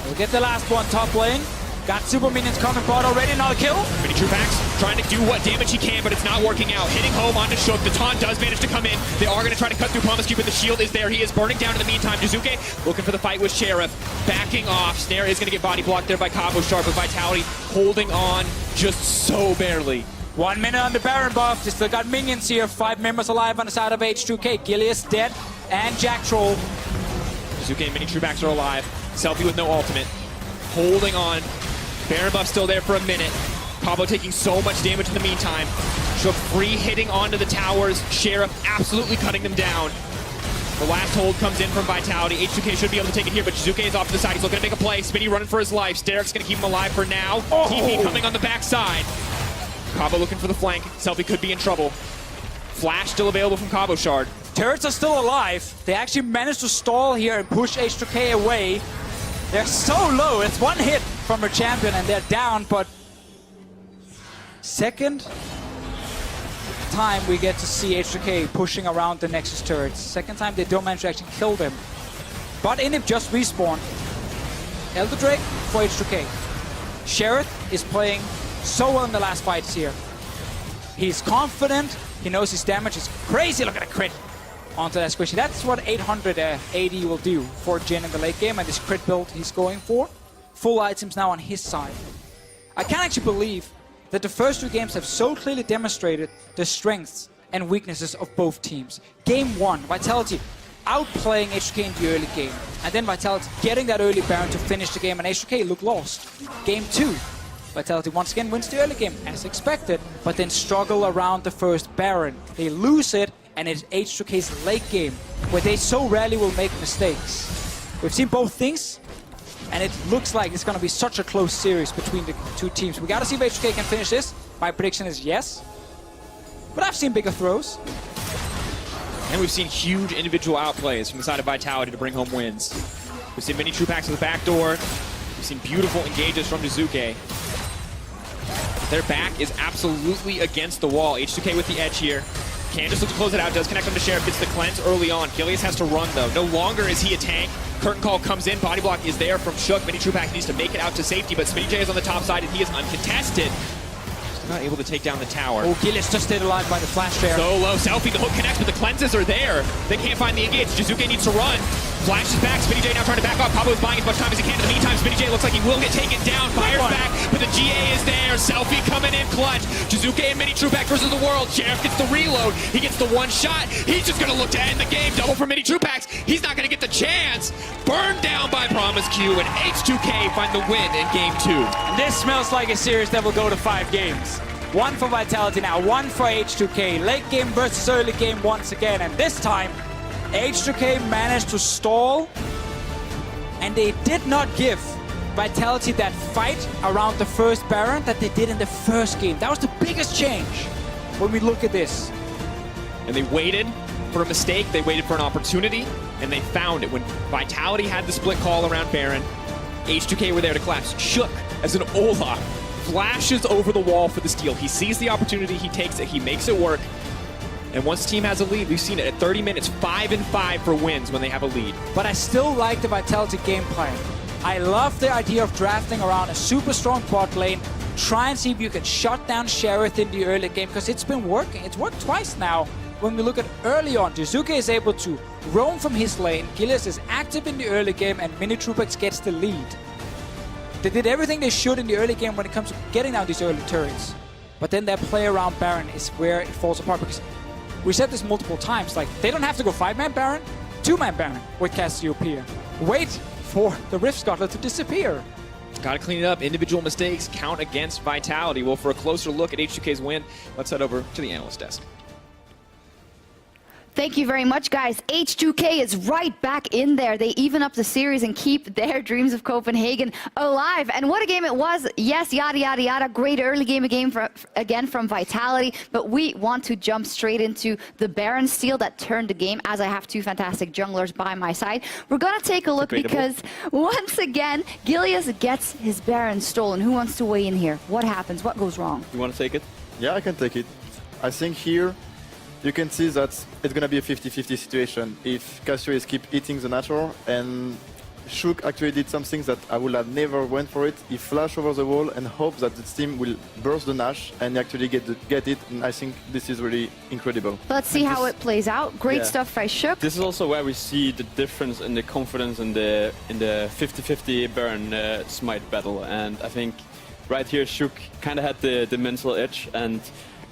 We'll get the last one top lane. Got super minions coming bot already, another kill. Mini Trupax trying to do what damage he can, but it's not working out. Hitting home onto Shook. The taunt does manage to come in. They are going to try to cut through Promise Q, but the shield is there. He is burning down in the meantime. H2K looking for the fight with Sheriff. Backing off. Snare is going to get body blocked there by Cabochard, but Vitality holding on just so barely. 1 minute on the Baron buff. They still got minions here. 5 members alive on the side of H2K. Gilius dead and Jack Troll. H2K and Mini Trupax are alive. Selfie with no ultimate. Holding on. Baron buff still there for a minute. Cabo taking so much damage in the meantime. Shook free hitting onto the towers. Sheriff absolutely cutting them down. The last hold comes in from Vitality. H2K should be able to take it here, but H2K is off to the side. He's looking to make a play. Smitty running for his life. Steric's going to keep him alive for now. TP coming on the backside. Cabo looking for the flank. Selfie could be in trouble. Flash still available from Cabochard. Turrets are still alive. They actually managed to stall here and push H2K away. They're so low. It's 1 hit from a champion and they're down, but second time we get to see H2K pushing around the Nexus turrets. Second time they don't manage to actually kill them. But Inhib just respawned. Elder Drake for H2K. Sheriff is playing so well in the last fights here. He's confident. He knows his damage is crazy. Look at the crit onto that squishy. That's what 800 AD will do for Jhin in the late game, and this crit build he's going for. Full items now on his side. I can't actually believe that the first two games have so clearly demonstrated the strengths and weaknesses of both teams. Game 1, Vitality outplaying H2K in the early game, and then Vitality getting that early Baron to finish the game, and H2K look lost. Game 2, Vitality once again wins the early game, as expected, but then struggle around the first Baron. They lose it, and it's H2K's late game, where they so rarely will make mistakes. We've seen both things, and it looks like it's going to be such a close series between the two teams. We got to see if H2K can finish this. My prediction is yes, but I've seen bigger throws. And we've seen huge individual outplays from the side of Vitality to bring home wins. We've seen many true packs to the back door. We've seen beautiful engages from H2K. Their back is absolutely against the wall. H2K with the edge here. Can just look to close it out, does connect on to Sheriff, gets the cleanse early on. Gilius has to run though. No longer is he a tank. Curtain Call comes in, body block is there from Shook. Mini True Pack needs to make it out to safety, but Smitty J is on the top side and he is uncontested. Just not able to take down the tower. Oh, Gilius just stayed alive by the flash there. So low, Selfie, the hook connects, but the cleanses are there. They can't find the engage. Jizuke needs to run. Flashes back, Smitty J now trying to back off. Pablo is buying as much time as he can. In the meantime, Smitty J looks like he will get taken down. Fires back, but the GA is there. Selfie coming in clutch. Jizuke and Mini True Pack versus the world. Sheriff gets the reload. He gets the one shot. He's just going to look to end the game. Double for Mini True Packs. He's not going to get the chance. Burned down by Promise Q, and H2K find the win in game 2. And this smells like a series that will go to 5 games. One for Vitality now, one for H2K. Late game versus early game once again, and this time H2K managed to stall, and they did not give Vitality that fight around the first Baron that they did in the first game. That was the biggest change when we look at this. And they waited for a mistake, they waited for an opportunity, and they found it. When Vitality had the split call around Baron, H2K were there to collapse. Shook as an Olaf flashes over the wall for the steal. He sees the opportunity, he takes it, he makes it work. And once the team has a lead, we've seen it at 30 minutes, 5-5 for wins when they have a lead. But I still like the Vitality game plan. I love the idea of drafting around a super strong bot lane, try and see if you can shut down Sheriff in the early game, because it's been working. It's worked twice now. When we look at early on, Jizuke is able to roam from his lane, Gilius is active in the early game, and Mini True Packs gets the lead. They did everything they should in the early game when it comes to getting down these early turrets. But then their play around Baron is where it falls apart, because we said this multiple times, like, they don't have to go 5-man Baron, 2-man Baron with Cassiopeia. Wait for the Rift Scuttler to disappear. Gotta clean it up. Individual mistakes count against Vitality. Well, for a closer look at H2K's win, let's head over to the analyst desk. Thank you very much, guys. H2K is right back in there. They even up the series and keep their dreams of Copenhagen alive. And what a game it was. Yes, yada, yada, yada. Great early game again from Vitality. But we want to jump straight into the Baron steal that turned the game, as I have two fantastic junglers by my side. We're going to take a look because once again, Gilius gets his Baron stolen. Who wants to weigh in here? What happens? What goes wrong? You want to take it? Yeah, I can take it. I think here you can see that it's going to be a 50-50 situation if Cassio keep eating the natural, and Shook actually did something that I would have never went for it. He flashed over the wall and hoped that the team will burst the Nash and actually get it, and I think this is really incredible. Let's see how it plays out. Great stuff by Shook. This is also where we see the difference in the confidence in the 50-50 Baron Smite battle, and I think right here Shook kind of had the mental edge, and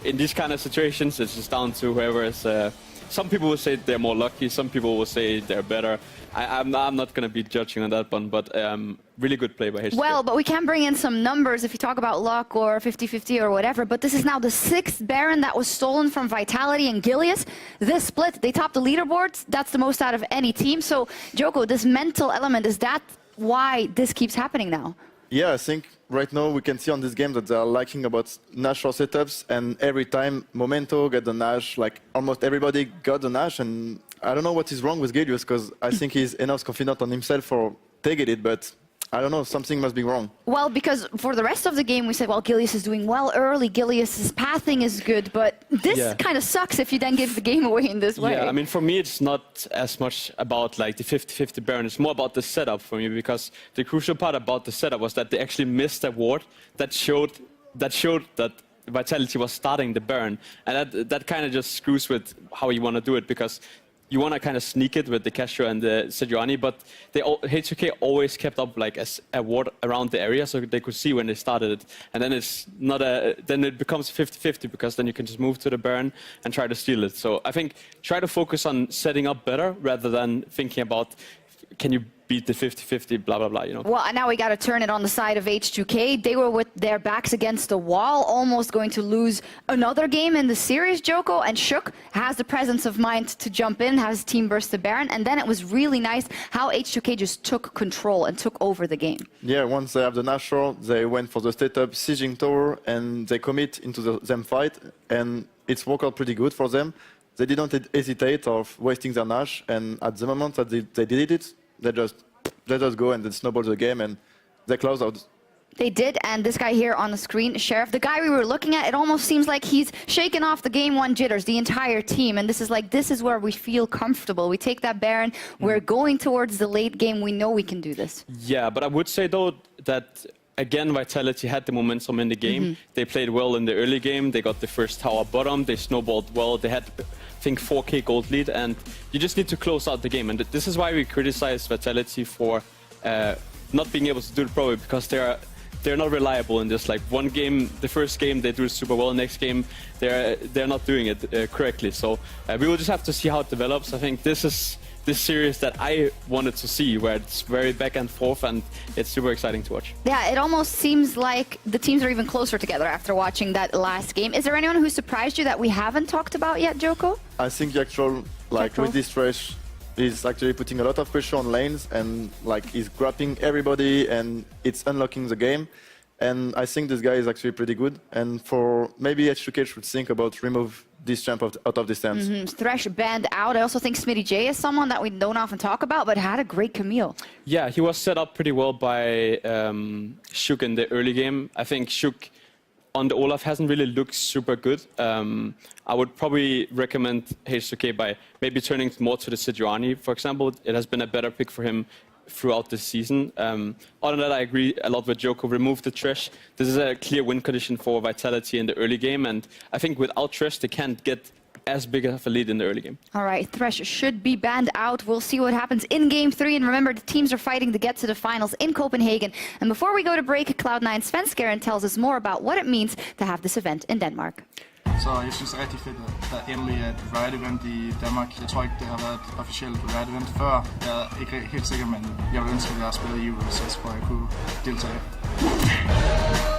in these kind of situations, it's just down to whoever is. Some people will say they're more lucky. Some people will say they're better. I'm not going to be judging on that one, but really good play by H2K. Well, but we can bring in some numbers if you talk about luck or 50-50 or whatever. But this is now the 6th Baron that was stolen from Vitality and Gilius. This split, they topped the leaderboards. That's the most out of any team. So, Joko, this mental element, is that why this keeps happening now? Yeah, I think right now we can see on this game that they are lacking about natural setups, and every time Momento get the Nash, like almost everybody got the Nash, and I don't know what is wrong with Gilius, because I think he's enough confident on himself for taking it, but I don't know, something must be wrong. Well, because for the rest of the game, we said, well, Gilius is doing well early, Gilius's pathing is good, but this kind of sucks if you then give the game away in this way. Yeah, I mean, for me, it's not as much about like the 50-50 Baron. It's more about the setup for me, because the crucial part about the setup was that they actually missed a ward that showed that Vitality was starting the Baron, and that kind of just screws with how you want to do it, because you want to kind of sneak it with the Castro and the Sejuani, but H2K always kept up like a ward around the area so they could see when they started it. And then it's not then it becomes 50-50, because then you can just move to the Baron and try to steal it. So I think try to focus on setting up better rather than thinking about can you beat the 50-50, blah, blah, blah, you know. Well, now we got to turn it on the side of H2K. They were with their backs against the wall, almost going to lose another game in the series, Joko, and Shook has the presence of mind to jump in, has his team burst the Baron, and then it was really nice how H2K just took control and took over the game. Yeah, once they have the natural, they went for the setup, sieging tower, and they commit into them fight, and it's worked out pretty good for them. They didn't hesitate of wasting their Nash, and at the moment that they did it, they just go and then snowball the game, and they close out. They did, and this guy here on the screen, Sheriff, the guy we were looking at, it almost seems like he's shaken off the game one jitters, the entire team, and this is where we feel comfortable. We take that Baron, we're going towards the late game, we know we can do this. Yeah, but I would say though that again, Vitality had the momentum in the game. They played well in the early game. They got the first tower bottom. They snowballed well. They had, I think, 4K gold lead. And you just need to close out the game. And this is why we criticize Vitality for not being able to do it properly, because they're not reliable in this. Like one game, the first game, they do it super well. Next game, they're not doing it correctly. So we will just have to see how it develops. I think this is this series that I wanted to see, where it's very back and forth, and it's super exciting to watch. Yeah, it almost seems like the teams are even closer together after watching that last game. Is there anyone who surprised you that we haven't talked about yet, Joko? I think the actual, like with this stretch, is actually putting a lot of pressure on lanes, and like he's grabbing everybody, and it's unlocking the game. And I think this guy is actually pretty good. And for maybe H2K should think about remove this champ out of the stands. Thresh banned out. I also think Smitty J is someone that we don't often talk about, but had a great Camille. Yeah, he was set up pretty well by Shook in the early game. I think Shook on the Olaf hasn't really looked super good. I would probably recommend H2K by maybe turning more to the Sejuani, for example. It has been a better pick for him throughout this season. Other than that, I agree a lot with Joko. Remove the Thresh. This is a clear win condition for Vitality in the early game, and I think without Thresh, they can't get as big of a lead in the early game. All right, Thresh should be banned out. We'll see what happens in Game 3, and remember, the teams are fighting to get to the finals in Copenhagen. And before we go to break, Cloud9 Svenskeren tells us more about what it means to have this event in Denmark. Så jeg synes det er rigtig fedt, at der endelig er et Riot-event i Danmark. Jeg tror ikke, det har været et officielt Riot-event før. Jeg er ikke helt sikker, men jeg vil ønske, at jeg har spillet i USS, hvor jeg kunne deltage.